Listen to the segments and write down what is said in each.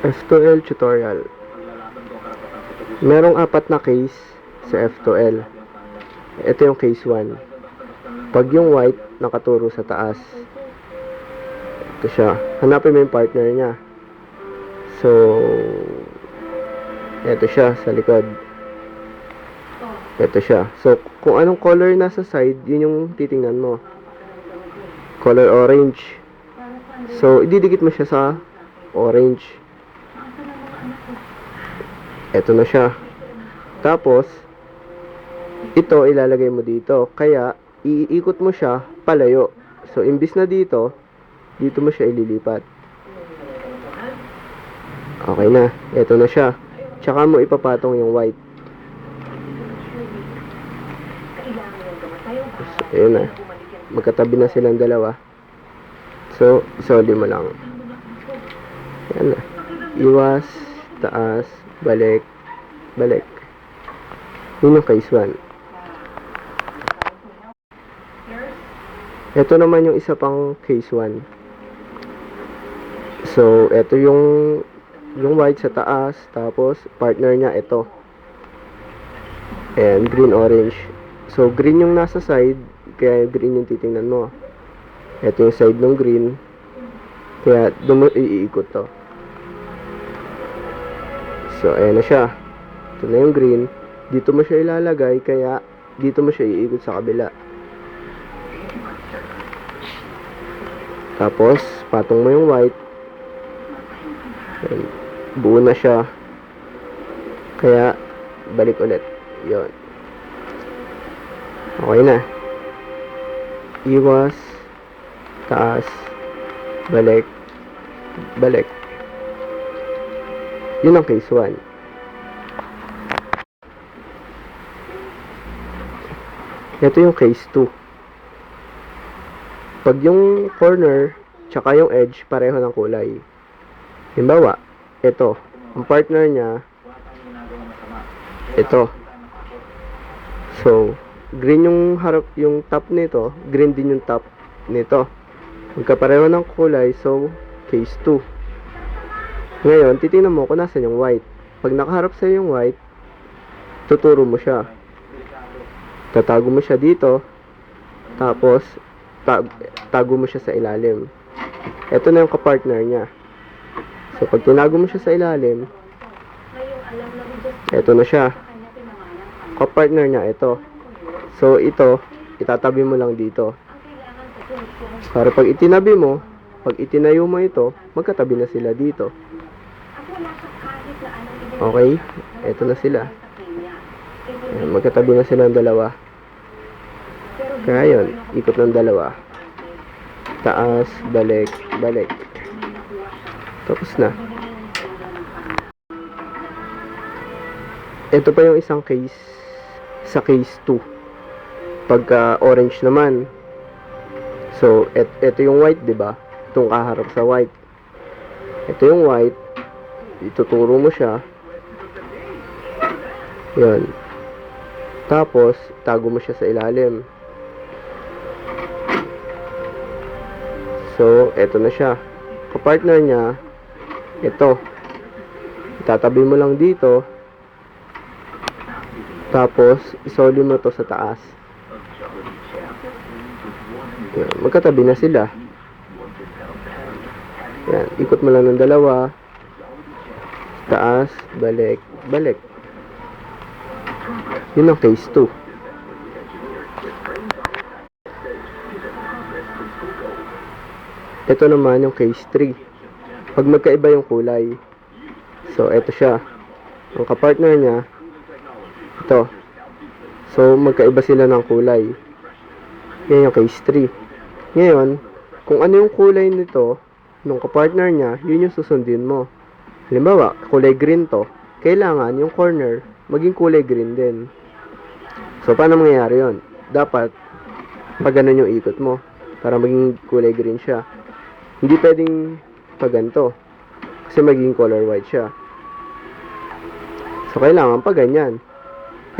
F2L tutorial. Merong 4 na case sa F2L. Ito yung case 1. Pag yung white nakaturo sa taas, ito siya. Hanapin mo yung partner niya. So, ito siya sa likod. Ito siya. So, kung anong color nasa side, yun yung titingnan mo. Color orange. So, ididikit mo siya sa orange. Ito na siya. Tapos, ito ilalagay mo dito. Kaya, iikot mo siya palayo. So, imbis na dito mo siya ililipat. Okay na. Ito na siya. Tsaka mo ipapatong yung white. So, ayun na. Magkatabi na silang dalawa. So, isoli mo lang. Ayan na. Iwas, taas, balik, balik. Yun yung case 1. Ito naman yung isa pang case 1. So, ito yung white sa taas, tapos partner niya ito. And green orange. So, green yung nasa side, kaya green yung titingnan mo. Ito yung side ng green, kaya doon mo iikot to. So, ayan na siya. Ito na yung green. Dito mo siya ilalagay, kaya dito mo siya iikot sa kabila. Tapos, patong mo yung white. Ayan. Buo na siya. Kaya, balik ulit. Yun. Okay na. Iwas, taas, balik, balik. Yun ang case 1. Ito yung case 2. Pag yung corner tsaka yung edge pareho ng kulay. Halimbawa, ito, ang partner niya ito. So, green yung harap, yung top nito, green din yung top nito. Magkapareho ng kulay, so case 2. Ngayon, titingnan mo kung nasan yung white. Pag nakaharap sa yung white, tuturo mo siya. Tatago mo siya dito, tapos tago mo siya sa ilalim. Ito na yung kapartner niya. So, pag tinago mo siya sa ilalim, ito na siya. Kapartner niya, ito. So, ito, itatabi mo lang dito. Para pag itinabi mo, pag itinayo mo ito, magkatabi na sila dito. Okay? Ito na sila. Ayan, magkatabi na silang dalawa. Kaya yun, ikot ng dalawa. Taas, balik, balik. Tapos na. Ito pa yung isang case sa case 2. Pagka orange naman. So, ito yung white, diba? Itong kaharap sa white. Ito yung white. Ituturo mo siya. Yan. Tapos, tago mo siya sa ilalim. So, eto na siya. Kapartner niya, ito. Itatabi mo lang dito. Tapos, isoli mo to sa taas. Yan. Magkatabi na sila. Yan. Ikot mo lang ng dalawa. Taas, balik, balik. Yun ang case 2. Ito naman yung case 3. Pag magkaiba yung kulay. So, ito siya. Ang kapartner niya, ito. So, magkaiba sila ng kulay. Yan yung case 3. Ngayon, kung ano yung kulay nito, nung kapartner niya, yun yung susundin mo. Halimbawa, kulay green to. Kailangan yung corner, maging kulay green din. So, paano mangyayari yun? Dapat, pag ganun yung ikot mo, para maging kulay green siya. Hindi pwedeng pag ganito, kasi maging color white siya. So, kailangan pag ganyan.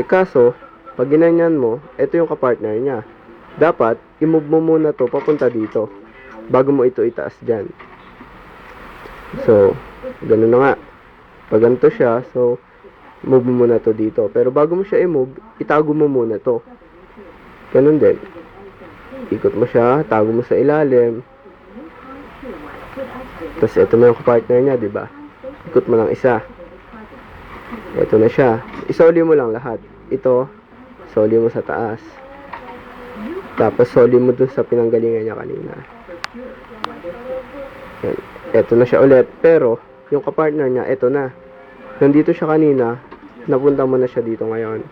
Kaso, pag ginanyan mo, ito yung kapartner niya. Dapat, i-move mo muna to papunta dito, bago mo ito itaas dyan. So, ganun na nga. Pag ganito siya, so, move mo muna to dito. Pero bago mo siya i-move, itago mo muna to. Ganun din. Ikot mo siya, tago mo sa ilalim. Tapos, ito na yung partner niya, di ba? Ikot mo lang isa. Ito na siya. Isoli mo lang lahat. Ito, soli mo sa taas. Tapos, soli mo dun sa pinanggalingan niya kanina. Yan. Ito na siya ulit. Pero, yung kapartner niya, ito na. Nandito siya kanina, napunta mo na siya dito ngayon.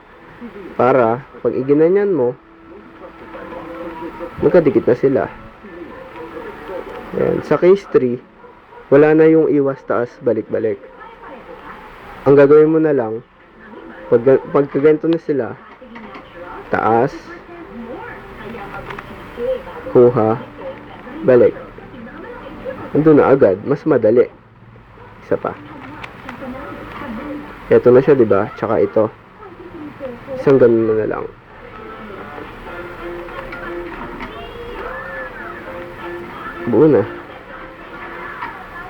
Para, pag iginanyan mo, magkadikit na sila. Yan. Sa case 3, wala na yung iwas taas, balik-balik. Ang gagawin mo na lang, pagkaganto na sila, taas, kuha, balik. Andun na agad, mas madali. Isa pa. Ito na siya, 'di ba? Tsaka ito. Isang ganun na lang. Buo na.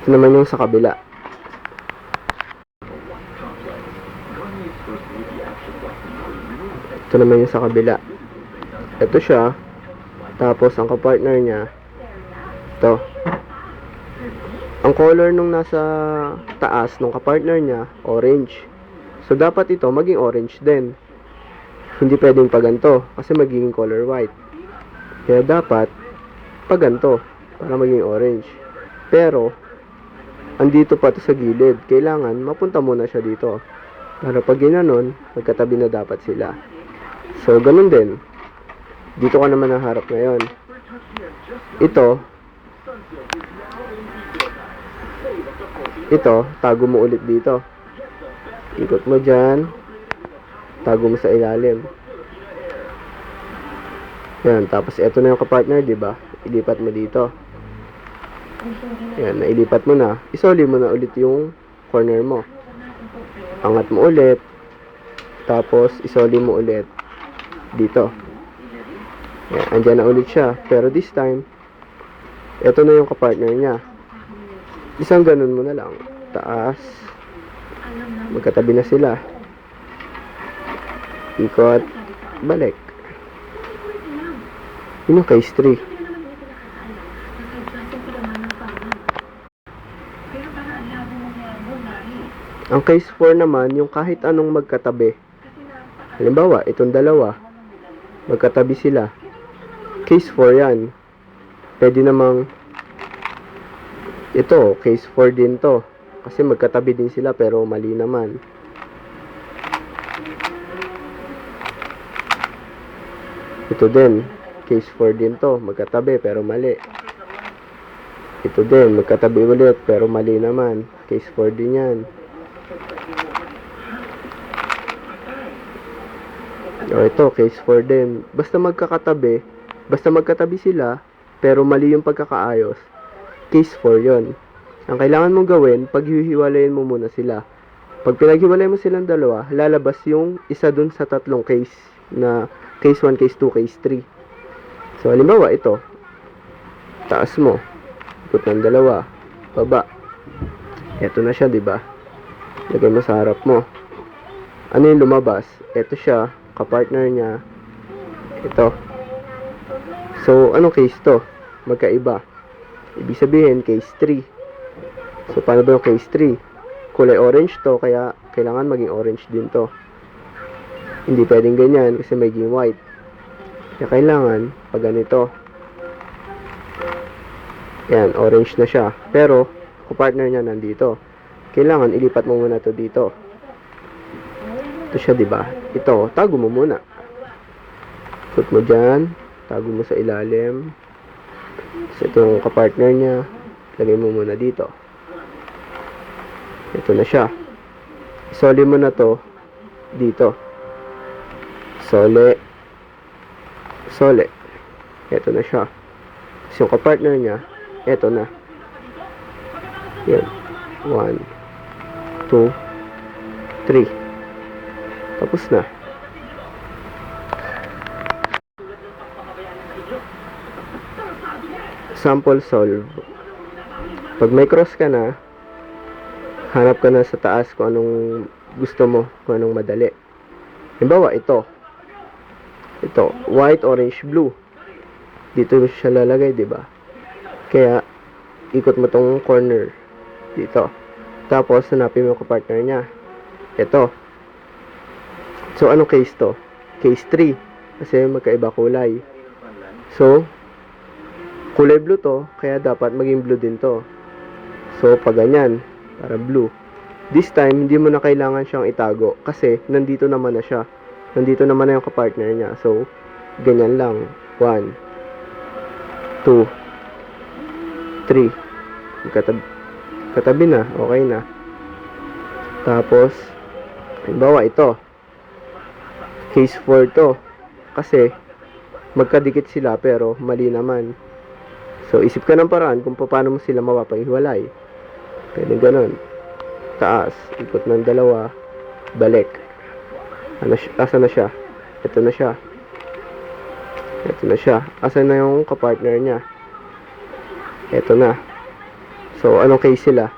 Ito naman yung sa kabila. Ito naman yung sa kabila. Ito siya. Tapos ang kapartner niya, ito. Ang color nung nasa taas nung kapartner niya, orange. So, dapat ito maging orange din. Hindi pwedeng paganto kasi magiging color white. Kaya dapat paganto para maging orange. Pero, andito pa to sa gilid. Kailangan mapunta muna siya dito. Para pag ginanon, magkatabi na dapat sila. So, ganun din. Dito ka naman naharap ngayon. Ito, tago mo ulit dito. Ikot mo dyan. Tago mo sa ilalim. Yan, tapos ito na yung kapartner, diba? Ilipat mo dito. Yan, nailipat mo na. Isoli mo na ulit yung corner mo. Angat mo ulit. Tapos, isoli mo ulit dito. Yan, andyan na ulit siya. Pero this time, ito na yung kapartner niya. Isang ganun mo na lang. Taas. Magkatabi na sila. Ikot. Balik. Yun yung case 3. Ang case 4 naman, yung kahit anong magkatabi. Halimbawa, itong dalawa. Magkatabi sila. Case 4 yan. Pwede namang ito, case 4 din to. Kasi magkatabi din sila pero mali naman. Ito din, case 4 din to. Magkatabi pero mali. Ito din, magkatabi ulit pero mali naman. Case 4 din yan. O ito, case 4 din. Basta magkatabi sila pero mali yung pagkakaayos. Case 4 yon. Ang kailangan mong gawin, paghihiwalayin mo muna sila. Pag pinaghiwalay mo silang dalawa, lalabas yung isa dun sa tatlong case na case 1, case 2, case 3. So, halimbawa, ito. Taas mo. Ikot ng dalawa. Baba. Ito na siya, diba? Lagay mo sa harap mo. Ano yung lumabas? Ito siya. Kapartner niya. Ito. So, anong case to? Magkaiba. Ibig sabihin, case 3. So, paano ba yung case 3? Kulay orange to, kaya kailangan maging orange din to. Hindi pwedeng ganyan kasi maging white. Kaya kailangan, pag ganito. Yan, orange na siya. Pero, kapartner niya nandito. Kailangan, ilipat mo muna to dito. Ito siya, diba? Ito, tago mo muna. Put mo dyan. Tago mo sa ilalim. So, itong kapartner niya, lagay mo muna dito. Ito na siya. Isoli mo na to dito. Sole. Ito na siya. So, yung kapartner niya, ito na. Yan. 1, 2, 3. Tapos na. Sample solve. Pag may cross ka na, hanap ka na sa taas kung anong gusto mo, kung anong madali. Halimbawa, ito, white, orange, blue. Dito siya lalagay, di ba? Kaya, ikot mo tong corner dito. Tapos, hanapin mo yung kapartner niya. Ito. So, anong case to? Case 3. Kasi magkaiba kulay. So, kulay blue to, kaya dapat maging blue din to. So, pag ganyan, para blue. This time, hindi mo na kailangan siyang itago kasi nandito naman na siya. Nandito naman na yung kapartner niya. So, ganyan lang. 1, 2, 3. Katabi na. Okay na. Tapos, halimbawa ito. Case 4 to. Kasi, magkadikit sila pero mali naman. So, isip ka ng paraan kung paano mo sila mapapahiwalay. Pwede ganun. Taas, ikot ng dalawa, balik. Asa na siya? Ito na siya. Ito na siya. Asa na yung kapartner niya? Ito na. So, anong case sila?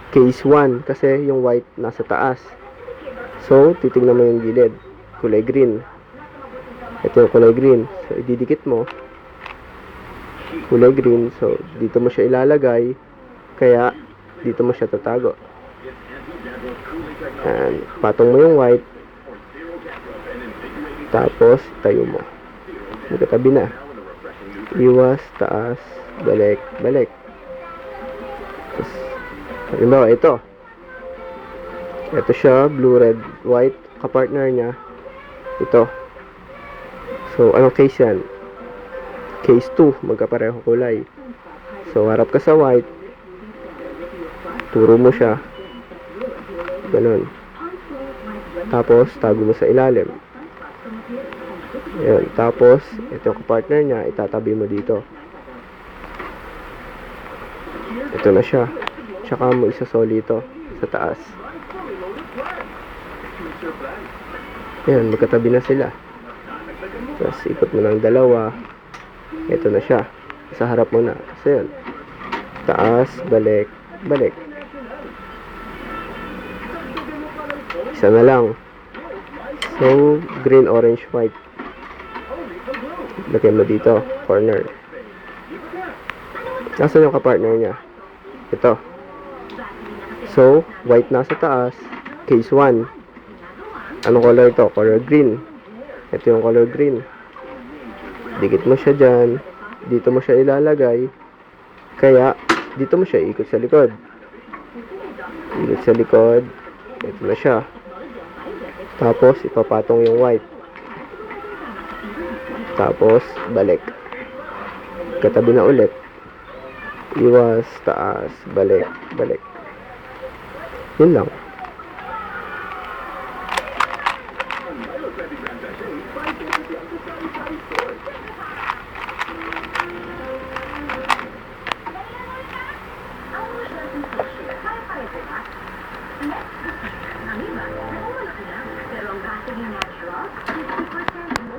Case 1, kasi yung white nasa taas. So, titignan mo yung gilid. Kulay green. Ito yung kulay green. So, ididikit mo. Kulay green. So, dito mo siya ilalagay. Kaya, dito mo siya tatago. And, patong mo yung white. Tapos, tayo mo. Magkatabi na. Iwas, taas, balik, balik. Tapos, halimbawa, ito. Ito siya, blue, red, white. Kapartner niya. Ito. So, anong case yan? Case 2, magkapareho kulay. So, harap ka sa white. Turo mo siya. Ganun. Tapos, tago mo sa ilalim. Ayan. Tapos, ito yung kapartner niya, itatabi mo dito. Ito na siya. Tsaka mo isasoli ito sa taas. Ayan, magkatabi na sila. Tapos, ikot mo ng dalawa. Ito na siya. Sa harap mo na. Kasi yun. Taas, balik, balik. Isa na lang. So, green, orange, white. Lagay mo dito, corner. Nasaan yung kapartner niya? Ito. So, white nasa taas. Case 1. Anong color ito? Color green. Ito yung color green. Dikit mo siya dyan. Dito mo siya ilalagay. Kaya, dito mo siya ikot sa likod. Ikot sa likod. Ito na siya. Tapos, ipapatong yung white. Tapos, balik. Katabi na ulit. Iwas, taas, balik, balik. Yun lang.